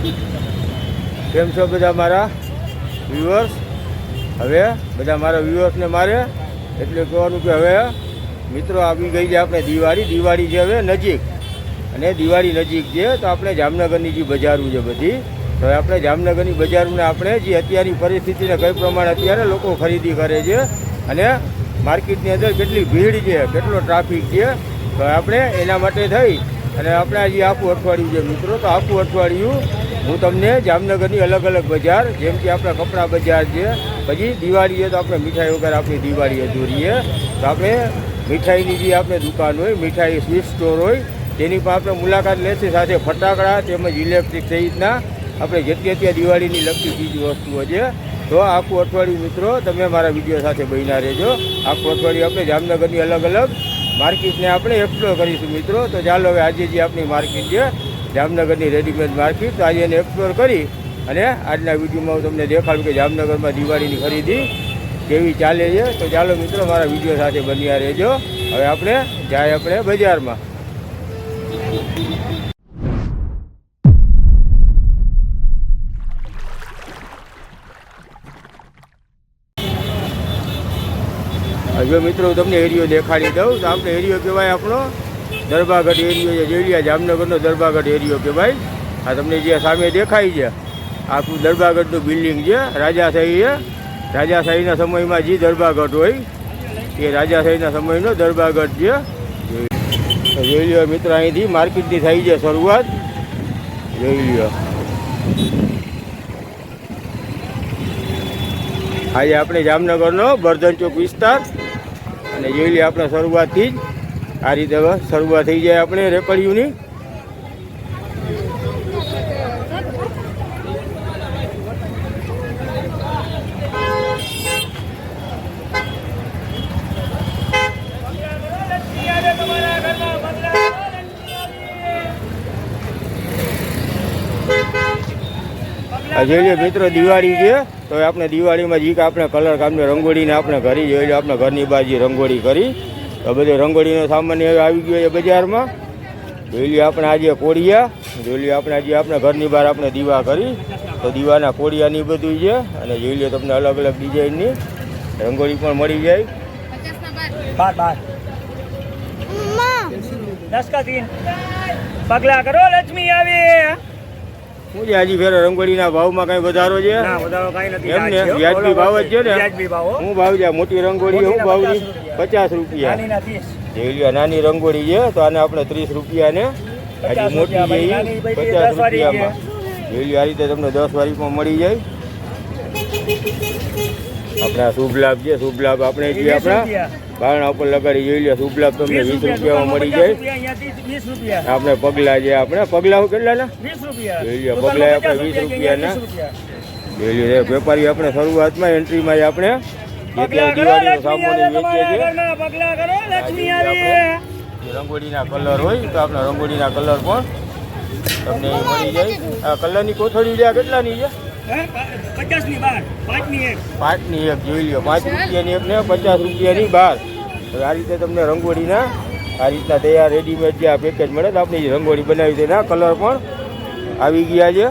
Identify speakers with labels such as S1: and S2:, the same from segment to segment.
S1: કેમ છો બધા મારા વ્યુઅર્સ? હવે બધા મારા વ્યુઅર્સને મારે એટલે કહેવાનું કે હવે મિત્રો આવી ગઈ છે આપણે દિવાળી છે હવે નજીક, અને દિવાળી નજીક છે તો આપણે જામનગરની જે બજારો છે બધી, તો આપણે જામનગરની બજારોને આપણે જે અત્યારની પરિસ્થિતિને કઈ પ્રમાણે અત્યારે લોકો ખરીદી કરે છે અને માર્કેટની અંદર કેટલી ભીડ છે, કેટલો ટ્રાફિક છે, તો આપણે એના માટે થઈ અને આપણે આજે આખું અઠવાડિયું છે મિત્રો, તો આખું અઠવાડિયું હું તમને જામનગરની અલગ અલગ બજાર, જેમ કે આપણા કપડા બજાર છે, પછી દિવાળી છે તો આપણે મીઠાઈ વગર આપણી દિવાળી અધૂરી છે, તો આપણે મીઠાઈની જે આપણે દુકાન હોય, મીઠાઈ સ્વીટ સ્ટોર હોય, તેની પણ આપણે મુલાકાત લેશે, સાથે ફટાકડા તેમજ ઇલેક્ટ્રિક સહિતના આપણે જેટલી અત્યારે દિવાળીની લગતી ચીજ વસ્તુઓ છે. તો આખું અઠવાડિયું મિત્રો તમે મારા વિડીયો સાથે બન્યા રહેજો. આખું અઠવાડિયું આપણે જામનગરની અલગ અલગ માર્કેટને આપણે એક્સપ્લોર કરીશું મિત્રો. તો ચાલો હવે આજે જે આપણી માર્કેટ છે જામનગરની રેડીમેડ માર્કેટ, તો આજે એને એક્સપ્લોર કરી અને આજના વિડીયોમાં હું તમને દેખાડું કે જામનગરમાં દિવાળીની ખરીદી કેવી ચાલે છે. તો ચાલો મિત્રો મારા વિડીયો સાથે બન્યા રહેજો. હવે આપણે જાય આપણે બજારમાં. જો મિત્રો હું તમને એરિયો દેખાડી દઉં. તો આપણે એરિયો કહેવાય આપણો દરબારગઢ એરિયો છે, જેલિયા જામનગરનો દરબારગઢ એરિયો કહેવાય. આ તમને જે સામે દેખાય છે આખું દરબારગઢનું બિલ્ડિંગ છે, રાજાશાહી છે. રાજાશાહીના સમયમાં જે દરબારગઢ હોય એ રાજાશાહીના સમયનો દરબારગઢ છે. જોઈ લ્યો મિત્રો, અહીંથી માર્કેટની થઈ છે શરૂઆત. જોઈ લ્યો આજે આપણે જામનગરનો બર્ધન ચોક વિસ્તાર, અને જોઈ લઈએ આપણે શરૂઆતથી જ આ રીતે શરૂઆત થઈ જાય આપણે રેકડીઓની. જોઈ લો મિત્રો દિવાળી છે તો આપણે દિવાળીમાં જે કે આપણે કલર કામને રંગોળીને આપણે ઘરે જોઈ લો, આપણે ઘરની બાજુ રંગોળી કરી તો બધે રંગોળીનો સામાન આવી ગયો છે બજારમાં. જોઈ લો આપણે આજે કોળિયા, જોઈ લો આપણે આજે આપણે ઘરની બહાર આપણે દીવા કરી તો દીવાના કોળિયાની બધું છે. અને જોઈ લો તમને અલગ અલગ ડિઝાઇનની રંગોળી પણ મળી જાય.
S2: 10 का 3 પગલા કરો લક્ષ્મી આવી.
S1: શું છે હજી ફેર રંગોળીના ભાવમાં કઈ વધારો છે?
S2: ના વધારો કઈ નથી.
S1: એમ ને વ્યાજબી ભાવ જ છે ને?
S2: વ્યાજબી ભાવ.
S1: શું ભાવ છે મોટી રંગોળી? શું ભાવની? 50 રૂપિયા. જોઈ લો નાની રંગોળી છે તો આને આપણે 30 રૂપિયા ને, હજી મોટી છે 50 રૂપિયામાં. જોઈ લો આ રીતે તમને 10 વારીમાં મળી જાય. આપણા શુભ લાભ છે, શુભ લાભ આપણે જે આપણા બારણા ઉપર લગાડી જોઈ લો શુભ લાભ તમને 20 રૂપિયામાં મળી જાય. આપણે પગલા છે, આપણે પગલા કેટલા ના?
S2: 20 રૂપિયા.
S1: જોઈ લો પગલા આપણે 20 રૂપિયાના. જોઈ લો વેપારી આપણે શરૂઆતમાં એન્ટ્રીમાં આપણે જેટલા દિવાળીનો સામાન વેચીએ છીએ. રંગોળીના કલર હોય તો આપણે રંગોળીના કલર પણ તમને મળી જાય. આ કલરની કોથળી છે કેટલાની છે?
S2: 50 ની 12, 5 ની 1.
S1: 5 ની 1 જોઈ લો, 5 રૂપિયાની 1 ને 50 રૂપિયાની 12. તો આ રીતે તમને રંગોળીના આ રીતના તૈયાર રેડીમેડ જે આ પેકેજ મળે તો આપણે જે રંગોળી બનાવી તેના કલર પણ આવી ગયા છે.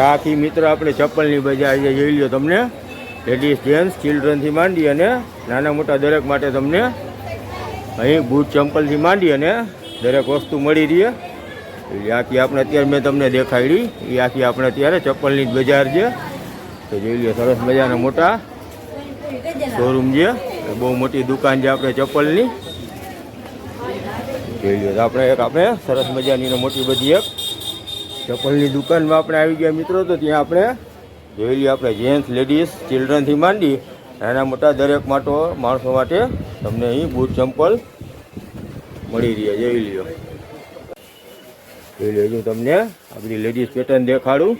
S1: આખી મિત્ર આપણે ચપ્પલની બજાર છે, જોઈ લ્યો તમને લેડીઝ જેન્ટ્સ ચિલ્ડ્રનથી માંડી અને નાના મોટા દરેક માટે તમને અહીં બૂટ ચંપલથી માંડી અને દરેક વસ્તુ મળી રહી. એટલે આખી આપણે અત્યારે મેં તમને દેખાડી એ આખી આપણે અત્યારે ચપ્પલની જ બજાર છે. તો જોઈ લો સરસ મજાના મોટા શોરૂમ છે, બહુ મોટી દુકાન છે આપણે ચપ્પલની. જોઈ લો આપણે સરસ મજાની મોટી બધી એક ચપ્પલની દુકાનમાં આપણે આવી ગયા મિત્રો. તો ત્યાં આપણે જોઈ લઈએ આપણે જેન્ટ્સ લેડીઝ ચિલ્ડ્રનથી માંડી નાના મોટા દરેક માણસો માટે તમને અહીં બૂટ ચંપલ મળી રહ્યા. જોઈ લ્યો હજુ તમને આ બધી લેડીઝ પેટર્ન દેખાડું.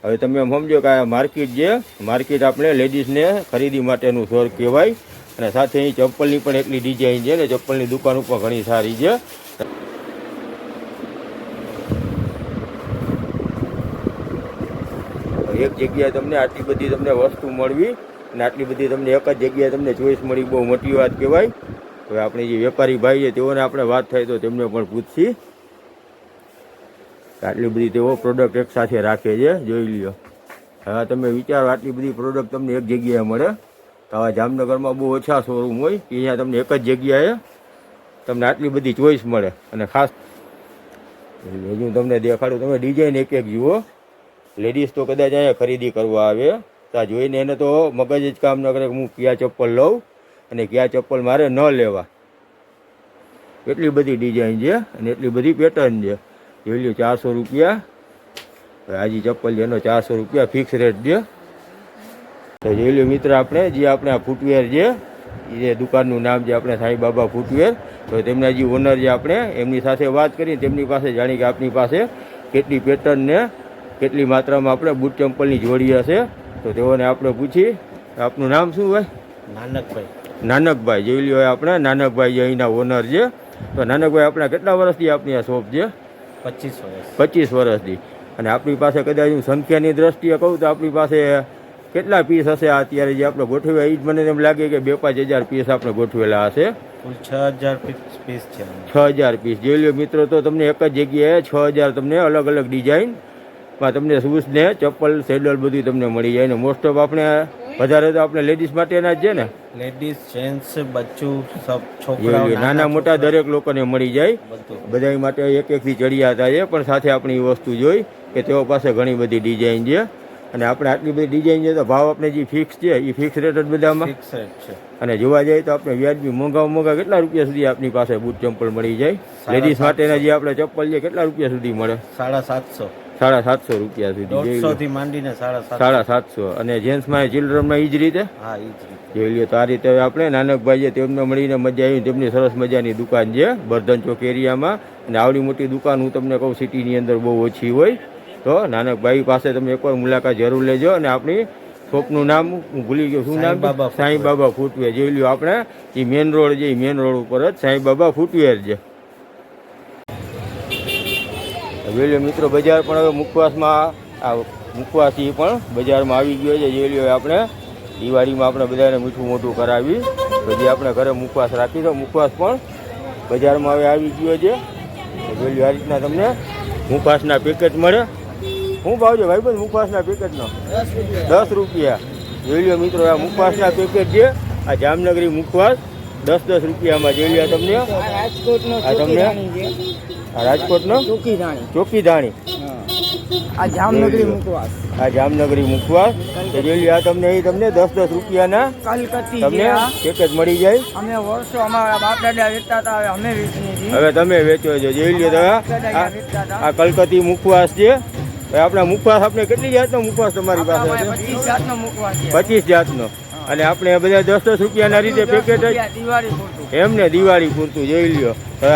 S1: હવે તમે એમ સમજો કે આ માર્કેટ છે, માર્કેટ આપણે લેડીઝને ખરીદી માટેનું સ્ટોર કહેવાય. અને સાથે અહીં ચપ્પલની પણ એટલી ડિઝાઇન છે ને ચપ્પલની દુકાન પણ ઘણી સારી છે. એક જગ્યાએ તમને આટલી બધી તમને વસ્તુ મળવી અને આટલી બધી તમને એક જ જગ્યાએ તમને ચોઈસ મળી, બહુ મોટી વાત કહેવાય. હવે આપણે જે વેપારી ભાઈ છે તેઓને આપણે વાત થાય તો તેમને પણ પૂછશી આટલી બધી તેઓ પ્રોડક્ટ એક સાથે રાખે છે. જોઈ લ્યો. હવે તમે વિચારો આટલી બધી પ્રોડક્ટ તમને એક જગ્યાએ મળે. તો આવા જામનગરમાં બહુ ઓછા શોરૂમ હોય કે અહીંયા તમને એક જ જગ્યાએ તમને આટલી બધી ચોઈસ મળે. અને ખાસ હજુ તમને દેખાડું, તમે ડિઝાઇન એક એક જુઓ. લેડીઝ તો કદાચ અહીંયા ખરીદી કરવા આવે તો આ જોઈને એને તો મગજ જ કામ ન કરે કે હું કયા ચપ્પલ લઉં અને કયા ચપ્પલ મારે ન લેવા. એટલી બધી ડિઝાઇન છે અને એટલી બધી પેટર્ન છે. જોઈ લો 400 રૂપિયા હાજી ચપ્પલ છે એનો 400 રૂપિયા ફિક્સ રેટ છે. તો જોઈ લો મિત્ર આપણે જે આપણે આ ફૂટવેર છે એ દુકાનનું નામ છે આપણે સાંઈ બાબા ફૂટવેર. તો તેમના જે ઓનર છે આપણે એમની સાથે વાત કરી તેમની પાસે જાણી કે આપની પાસે કેટલી પેટર્ન ને કેટલી માત્રામાં આપણે બૂટ ચંપલની જોડી હશે. તો તેઓને આપણે પૂછી આપનું નામ શું ભાઈ? નાનકભાઈ. જોઈ લો આપણે નાનકભાઈ જે અહીંના ઓનર છે. તો નાનકભાઈ આપણે કેટલા વર્ષથી આપની આ શોપ છે? 25 વર્ષથી. અને આપણી પાસે કદાચ હું સંખ્યાની દ્રષ્ટિએ કહું તો આપણી પાસે કેટલા પીસ હશે અત્યારે જે આપણે ગોઠવ્યા? એ જ મને એમ લાગે કે 2-5 હજાર પીસ આપણે ગોઠવેલા હશે.
S2: 6000 પીસ છે.
S1: 6000 પીસ. જોઈ લો મિત્રો, તો તમને એક જ જગ્યાએ 6000 તમને અલગ અલગ ડિઝાઇનમાં તમને શૂઝ ને ચપ્પલ સેન્ડલ બધું તમને મળી જાય. ને મોસ્ટ ઓફ આપણે વધારે તો આપણે લેડીઝ માટેના જ છે ને,
S2: લેડીઝ જેન્ટ્સ બચ્ચું સબ છોકરાઓ
S1: નાના મોટા દરેક લોકોને મળી જાય. બધા માટે એક એકથી ચડિયા હતા છે. પણ સાથે આપણે એ વસ્તુ જોઈ કે તેઓ પાસે ઘણી બધી ડિઝાઇન છે. અને આપણે આટલી બધી ડિઝાઇન છે તો ભાવ આપણે જે ફિક્સ છે એ ફિક્સ રેટ જ બધામાં
S2: ફિક્સ રેટ છે. અને
S1: જોવા જઈએ તો આપણે વ્યાજબી મોંઘા કેટલા રૂપિયા સુધી આપની પાસે બૂટ ચંપલ મળી જાય? લેડીઝ માટેના જે આપણે ચપ્પલ છે કેટલા રૂપિયા સુધી મળે? 750 રૂપિયા સુધી.
S2: 150 થી માંડીને
S1: 750. અને જેન્ટ્સમાં ચિલ્ડ્રનમાં એ જ રીતે?
S2: હા, એ જ રીતે.
S1: જોઈ લો. તો આ રીતે આપણે નાનકભાઈ છે તેમને મળીને મજા આવી. તેમની સરસ મજાની દુકાન છે બર્ધન ચોક એરિયામાં. અને આવડી મોટી દુકાન હું તમને કહું સિટીની અંદર બહુ ઓછી હોય. તો નાનકભાઈ પાસે તમે એકવાર મુલાકાત જરૂર લેજો. અને આપણી શોપનું નામ હું ભૂલી ગયો, શું નામ? સાંઈ બાબા ફૂટવેર. જોઈ લ્યો આપણે એ મેન રોડ છે, એ મેન રોડ ઉપર જ સાંઈ બાબા ફૂટવેર છે. જોઈ લો મિત્રો, બજાર પણ હવે મુખવાસમાં મુખવાસ એ પણ બજારમાં આવી ગયો છે. જોઈ લ્યો આપણે દિવાળીમાં આપણે બધાને મીઠું મોટું કરાવી પછી આપણે ઘરે મુખવાસ રાખી તો મુખવાસ પણ બજારમાં હવે આવી ગયો છે. જોઈ લો આ રીતના તમને મુખવાસના પેકેટ મળે. શું ભાવ છે ભાઈ? મુખવાસના પેકેટનો 10 રૂપિયા. જોઈ લો મિત્રો, આ મુખવાસના પેકેટ છે. આ જામનગરી મુખવાસ 10 રૂપિયામાં. જોઈ લો તમને આ તમને આ રાજકોટનો ચોકી ધાણી. આ જામનગરી મુખવાસ. જોઈ લો આ તમને 10 રૂપિયાના તમને પેકેટ મળી જાય.
S2: અમે વર્ષો અમારા બાપ દાદા વેચતા હતા, અમે વેચીએ.
S1: હવે તમે વેચો છો. જોઈ લો તમે આ કલકત્તી મુખવાસ છે. આપણા મુખવાસ આપણે કેટલી જાતનો મુખવાસ તમારી પાસે છે?
S2: 25 જાતનો મુખવાસ છે.
S1: 25 જાતનો. અને આપણે બધા 10 રૂપિયાના રીતે પેકેટ જ એમને દિવાળી પૂરતું. જોઈ લ્યો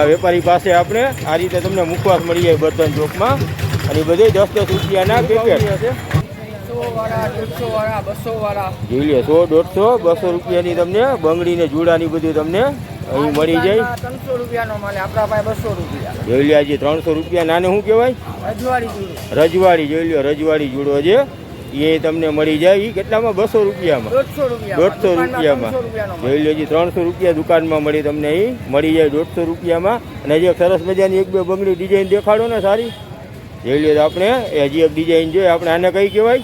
S1: વેપારી પાસે આપણે આ રીતે તમને મુખવાસ મળી જાય બર્તન ચોકમાં. અને બધે 10 રૂપિયાના પેકેટ. જોઈ લ્યો 100, 150, 200 રૂપિયાની તમને બંગડી ને જુડાની બધું તમને અહીં મળી જાય.
S2: 300 રૂપિયાનો મળે આપણા પાસે 200 રૂપિયા.
S1: જોઈ લ્યો આજે 300 રૂપિયા. નાને શું કહેવાય? રજવાડી. જોઈ લ્યો રજવાડી જુડો છે એ તમને મળી જાય. એ કેટલામાં? 200 રૂપિયામાં. 150 રૂપિયામાં. જોઈ લો 300 રૂપિયા દુકાનમાં મળી તમને અહીં મળી જાય 150 રૂપિયામાં. અને જે સરસ મજાની 1-2 બંગડી ડિઝાઇન દેખાડો ને સારી. જોઈ લો તો આપણે એ હજી એક ડિઝાઇન જોઈએ આપણે આને કઈ કહેવાય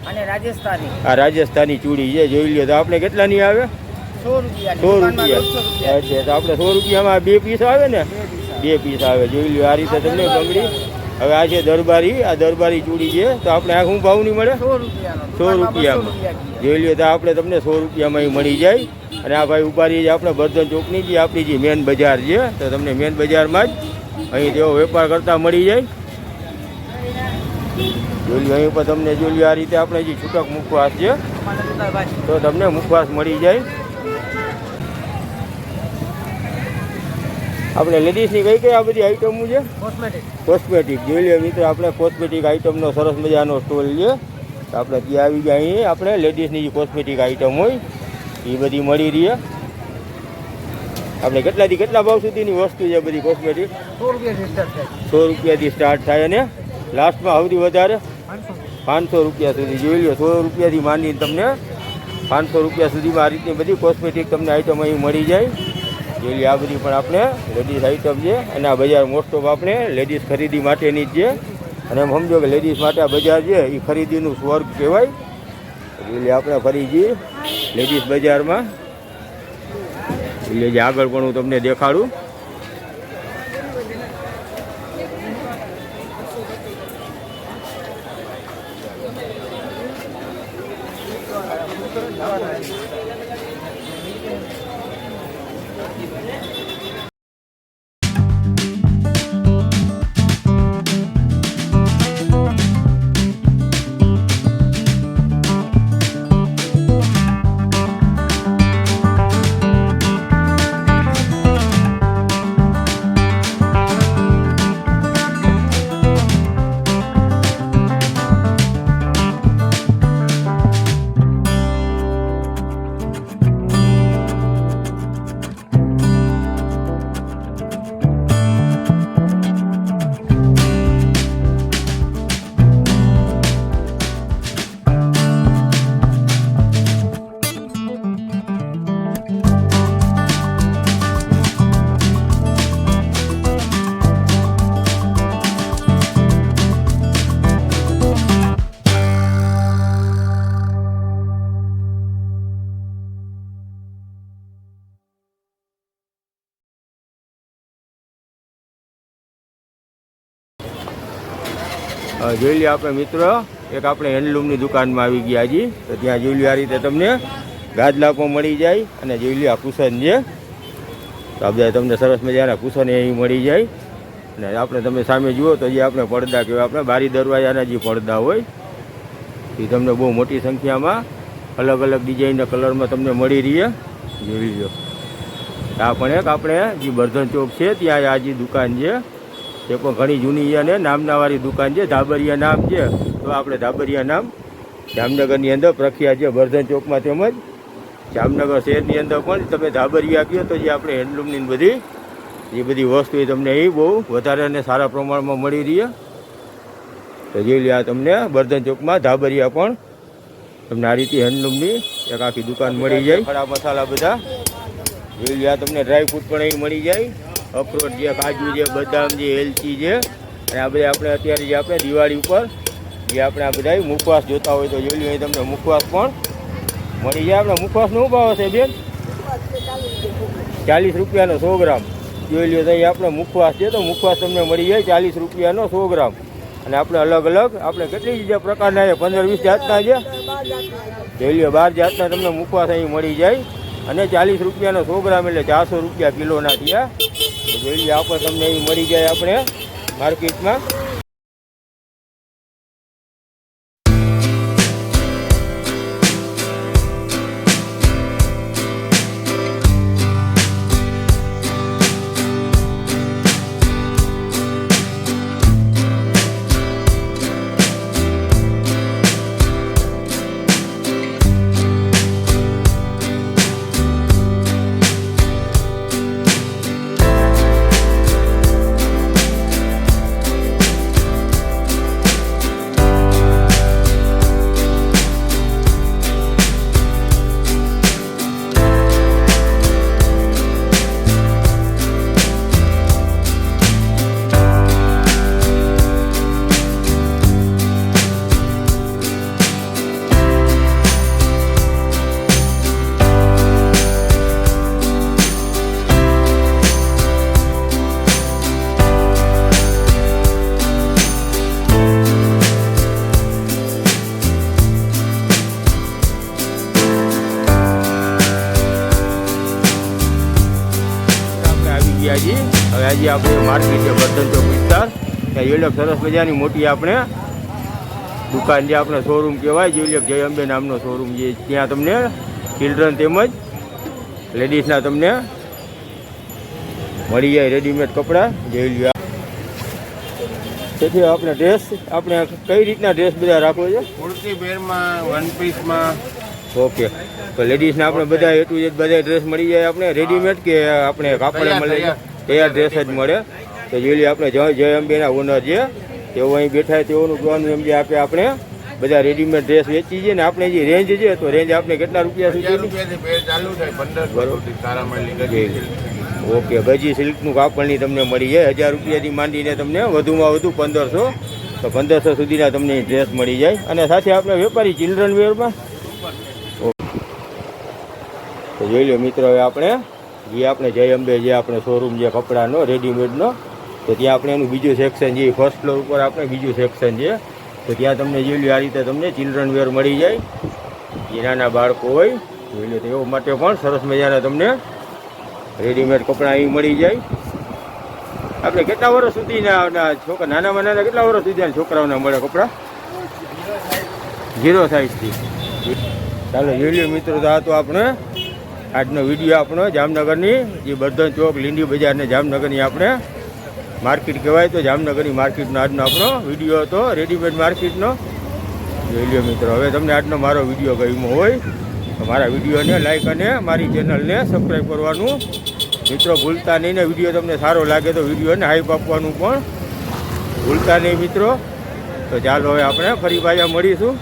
S2: અને રાજસ્થાની
S1: આ રાજસ્થાની ચૂડી છે જોઈ લો તો આપણે કેટલાની આવે
S2: 100
S1: 100
S2: રૂપિયા
S1: રૂપિયા અચ્છા તો આપણે 100 રૂપિયામાં 2 પીસ આવે ને 2 પીસ આવે જોઈ લો આ રીતે તમને બંગડી હવે આ છે દરબારી આ દરબારી ચૂડી છે તો આપણે આ શું ભાવની મળે
S2: 100 રૂપિયાનો
S1: 100 રૂપિયામાં જોઈ લો તો આપણે તમને 100 રૂપિયામાં મળી જાય અને આ ભાઈ ઉપાડી આપણે બર્ધન ચોકની જે આપણી જે મેન બજાર છે તો તમને મેન બજારમાં જ અહીં તેઓ વેપાર કરતા મળી જાય જોઈ લો અહીં પર તમને જોઈ લો આ રીતે આપણે જે છૂટક મુખવાસ છે તો તમને મુખવાસ મળી જાય આપણે લેડીઝની કઈ કઈ આ બધી આઈટમો છે કોસ્મેટિક જોઈ લો મિત્રો આપણે કોસ્મેટિક આઈટમનો સરસ મજાનો સ્ટોલ છે તો આપણે ત્યાં આવી ગયા અહીં આપણે લેડીઝની જે કોસ્મેટિક આઈટમ હોય એ બધી મળી રહી આપણે કેટલાથી કેટલા ભાવ સુધીની વસ્તુ છે બધી કોસ્મેટિક 100 રૂપિયાથી સ્ટાર્ટ થાય અને લાસ્ટમાં સૌથી વધારે 500 રૂપિયા સુધી જોઈ લો 100 રૂપિયાથી માંડીને તમને 500 રૂપિયા સુધીમાં આ રીતની બધી કોસ્મેટિક તમને આઈટમ અહીં મળી જાય જોઈ લો આ બધી પણ આપણે લેડીઝ આઈટમ છે અને આ બજાર મોસ્ટ ઓફ આપણે લેડીઝ ખરીદી માટેની જ છે અને એમ સમજો કે લેડીઝ માટે આ બજાર છે એ ખરીદીનું સ્વર્ગ કહેવાય એટલે આપણે ફરી જઈએ લેડીઝ બજારમાં એટલે જે આગળ પણ હું તમને દેખાડું જોઈ લો આપણે મિત્રો એક આપણે હેન્ડલૂમની દુકાનમાં આવી ગયા હજી તો ત્યાં જોઈ લો આ રીતે તમને ગાદલા પણ મળી જાય અને જોઈ લો આ કુશન છે તો આ બધા તમને સરસ મજાના કુશન અહીં મળી જાય અને આપણે તમે સામે જુઓ તો જે આપણે પડદા કહેવાય આપણે બારી દરવાજાના જે પડદા હોય એ તમને બહુ મોટી સંખ્યામાં અલગ અલગ ડિઝાઇનના કલરમાં તમને મળી રહે જોઈ લો આ પણ એક આપણે જે બર્ધન ચોક છે ત્યાં આ જે દુકાન છે તે પણ ઘણી જૂની છે અને નામનાવાળી દુકાન છે ધાબરિયા નામ છે તો આપણે ધાબરિયા નામ જામનગરની અંદર પ્રખ્યાત છે બર્ધન ચોકમાં તેમજ જામનગર શહેરની અંદર પણ તમે ધાબરિયા કહો તો જે આપણે હેન્ડલૂમની બધી એ બધી વસ્તુ એ તમને અહીં બહુ વધારે અને સારા પ્રમાણમાં મળી રહી તો જોઈ લો આ તમને બર્ધન ચોકમાં ધાબરિયા પણ તમને આ રીતે હેન્ડલૂમની એક આખી દુકાન મળી જાય ખડા મસાલા બધા જોઈ લો આ તમને ડ્રાયફ્રૂટ પણ અહીં મળી જાય અખરોટ છે કાજુ છે બદામ છે એલચી છે અને આ બધા આપણે અત્યારે જે આપણે દિવાળી ઉપર જે આપણે આ બધા મુખવાસ જોતા હોય તો જોઈ લો અહીં તમને મુખવાસ પણ મળી જાય આપણે મુખવાસનો શું ભાવ હશે બેન 40 રૂપિયાનો 100 ગ્રામ જોઈ લો તો અહીં આપણે મુખવાસ છે તો મુખવાસ તમને મળી જાય 40 રૂપિયાનો 100 ગ્રામ અને આપણે અલગ અલગ આપણે કેટલી જે પ્રકારના છે 15-20 જાતના છે જોઈ લો 12 જાતના તમને મુખવાસ અહીં મળી જાય અને 40 રૂપિયાનો 100 ગ્રામ એટલે 400 રૂપિયા કિલોના થયા જોઈ લો આપણે તમને અહીં મળી જાય આપણે માર્કેટમાં આજે આપણે માર્કેટ છે બર્ધન ચોક વિસ્તાર, ત્યાં જેવલ્યક સરસ મજાની મોટી આપણે દુકાન જે આપણે શોરૂમ કહેવાય, જેવલ્યક જય અંબે નામનો શોરૂમ જે, ત્યાં તમને ચિલ્ડ્રન તેમજ લેડીઝના તમને મળી જાય રેડીમેડ કપડાં જોઈ લ્યો. તેથી આપણે ડ્રેસ આપણે કઈ રીતના ડ્રેસ બધા રાખવો છે?
S3: કુર્તી પેરમાં, વન પીસમાં.
S1: ઓકે, તો લેડીઝના આપણે બધા એ ટુ ઝેડ બધા ડ્રેસ મળી જાય આપણે રેડીમેડ કે આપણે કાપડે મળે છે? તૈયાર ડ્રેસ જ મળે. તો જોઈ લઈએ આપણે જય અંબેના ઓનર છે તેઓ અહીં બેઠા, તેઓનું કહેવાનું એમ જે આપણે બધા રેડીમેડ ડ્રેસ વેચી છે ને આપણે જે રેન્જ છે, તો રેન્જ આપણે કેટલા રૂપિયા સુધી?
S3: રૂપિયાથી પેર ચાલુ થાય 1500 સુધી સારા મળી.
S1: ઓકે, ગજી સિલ્કનું કાપડની તમને મળી જાય 1000 રૂપિયાથી માંડીને તમને વધુમાં વધુ 1500, તો 1500 સુધીના તમને ડ્રેસ મળી જાય. અને સાથે આપણે વેપારી ચિલ્ડ્રન વેરમાં તો જોઈ લો મિત્રો, હવે આપણે જય અંબે જે આપણે શોરૂમ છે કપડાનો રેડીમેડનો, તો ત્યાં આપણે એનું બીજું સેક્શન છે, ફર્સ્ટ ફ્લોર ઉપર આપણે બીજું સેક્શન છે, તો ત્યાં તમને જોઈ લો આ રીતે તમને ચિલ્ડ્રન વેર મળી જાય. જે નાના બાળકો હોય જોઈ લો, તેઓ માટે પણ સરસ મજાના તમને રેડીમેડ કપડાં અહીં મળી જાય. આપણે કેટલા વર્ષ સુધીના છોકરા, નાનામાં નાના કેટલા વર્ષ સુધીના છોકરાઓને મળે કપડાં? 0 સાઇઝથી. ચાલો જોઈ લો મિત્રો, તો આ તો આપણે આજનો વિડીયો આપણો જામનગરની જે બર્ધન ચોક લીંડી બજારને જામનગરની આપણે માર્કેટ કહેવાય, તો જામનગરની માર્કેટનો આજનો આપણો વિડીયો હતો રેડીમેડ માર્કેટનો. જોઈ લો મિત્રો, હવે તમને આજનો મારો વિડીયો ગમ્યો હોય તો મારા વિડીયોને લાઈક અને મારી ચેનલને સબસ્ક્રાઈબ કરવાનું મિત્રો ભૂલતા નહીં. ને વિડીયો તમને સારો લાગે તો વિડીયોને હાઈપ આપવાનું પણ ભૂલતા નહીં મિત્રો. તો ચાલો હવે આપણે ફરી પાછા મળીશું.